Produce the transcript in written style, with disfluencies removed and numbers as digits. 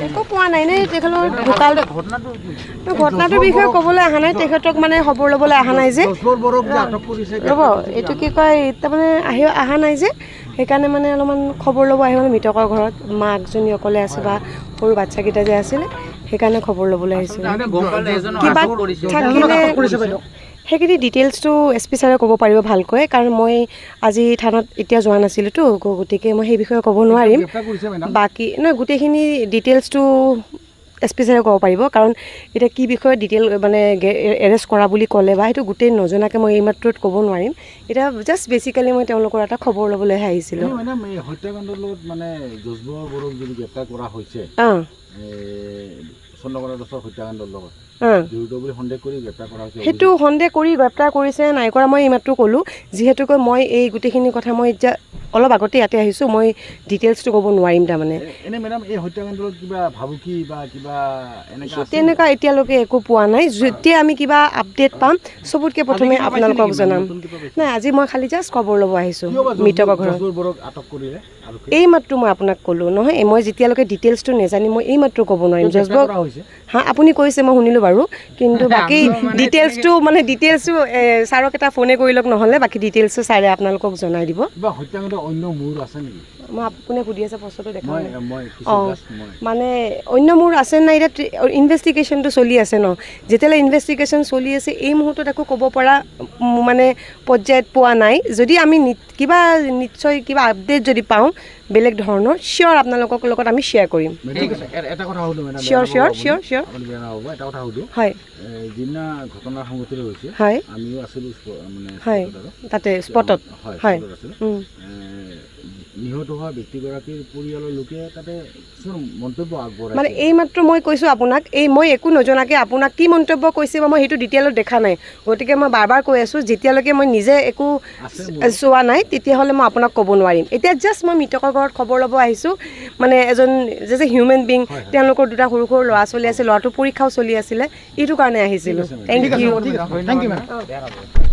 একো পোৱা নাই নে তেখেতৰ ঢুকাল ঘটনাটোৰ বিষয়ে ক'বলৈ অহা নাই তেখেতক মানে খবৰ ল'বলৈ অহা নাই যে ৰ'ব এইটো কি কয় তাৰমানে অহা নাই যে সেইকাৰণে মানে অলপমান খবৰ ল'ব আহিব মৃতকৰ ঘৰত মাকজনী অকলে আছে বা সৰু বাচ্ছাকেইটা যে আছিলে সেইকাৰণে খবৰ ল'বলৈ আহিছিল কিবা থাকিলে সেইখিনি ডিটেইলছটো এছ পি ছাৰে ক'ব পাৰিব ভালকৈ কাৰণ মই আজি থানাত এতিয়া যোৱা নাছিলোঁতো গতিকে মই সেই বিষয়ে ক'ব নোৱাৰিম বাকী নহয় গোটেইখিনি ডিটেইলছটো এছ পি ছাৰে ক'ব পাৰিব কাৰণ এতিয়া কি বিষয়ে ডিটেইল মানে এৰেষ্ট কৰা বুলি ক'লে বা সেইটো গোটেই নজনাকৈ মই এইমাত্ৰত ক'ব নোৱাৰিম এতিয়া জাষ্ট বেচিকেলি মই তেওঁলোকৰ এটা খবৰ ল'বলৈহে আহিছিলোঁ হত্যাকাণ্ডৰ লগত মানে যজবৰ বড়োক যদি গ্ৰেপ্তাৰ কৰা হৈছে চন্দ্ৰকোনা দাসৰ হত্যাকাণ্ডৰ লগত সেইটো সন্দেহ কৰি গ্ৰেপ্তাৰ কৰিছে নাই কৰা মই এইমাত্ৰ ক'লোঁ যিহেতুকৈ মই এই গোটেইখিনি কথা মই এতিয়া অলপ আগতে ইয়াতে আহিছোঁ মই ডিটেইলছটো ক'ব নোৱাৰিম তাৰমানে তেনেকুৱা এতিয়ালৈকে একো পোৱা নাই যেতিয়া আমি কিবা আপডেট পাম চবতকৈ প্ৰথমে আপোনালোকক জনাম নাই আজি মই খালি জাষ্ট খবৰ ল'ব আহিছোঁ মৃতকৰ ঘৰত এইমাত্ৰ মই আপোনাক ক'লোঁ নহয় মই যেতিয়ালৈকে ডিটেইলছটো নাজানিম মই এইমাত্ৰ ক'ব নোৱাৰিম জজবক হা আপুনি কৈছে মই শুনিলোঁ বাৰু কিন্তু বাকী ডিটেইলছটো মানে ডিটেইলছটো ছাৰক এটা ফোনে কৰি লওক নহ'লে বাকী ডিটেইলছটো ছাৰে আপোনালোকক জনাই দিব মই কোনে সুধি আছে প্ৰশ্নটো দেখা অঁ মানে অন্য মোৰ আছে নাই এতিয়া ইনভেষ্টিগেশ্যনটো চলি আছে ন যেতিয়ালৈ ইনভেষ্টিগেশ্যন চলি আছে এই মুহূৰ্তত একো ক'ব পৰা মানে পৰ্যায়ত পোৱা নাই যদি আমি কিবা নিশ্চয় কিবা আপডেট যদি পাওঁ বেলেগ ধৰণৰ চিয়'ৰ আপোনালোকৰ লগত আমি শ্বেয়াৰ কৰিম চিয়'ৰ চিয়'ৰ চিয়'ৰ চিয়'ৰ হয় হয় হয় তাতে স্পটত হয় নিহত হোৱা ব্যক্তিগৰাকীৰ পৰিয়ালৰ লোকে তাতে মন্তব্য আগবঢ়াইছে মানে এইমাত্ৰ মই কৈছোঁ আপোনাক মই একো নজনাকৈ আপোনাক কি মন্তব্য কৈছে বা মই সেইটো ডিটেইলত দেখা নাই গতিকে মই বাৰ বাৰ কৈ আছোঁ যেতিয়ালৈকে মই নিজে একো চোৱা নাই তেতিয়াহ'লে মই আপোনাক ক'ব নোৱাৰিম এতিয়া জাষ্ট মই মৃতকৰ ঘৰত খবৰ ল'ব আহিছোঁ মানে এজন যে হিউমেন বিং তেওঁলোকৰ দুটা সৰু সৰু ল'ৰা ছোৱালী আছে ল'ৰাটোৰ পৰীক্ষাও চলি আছিলে এইটো কাৰণে আহিছিলোঁ থেংক ইউ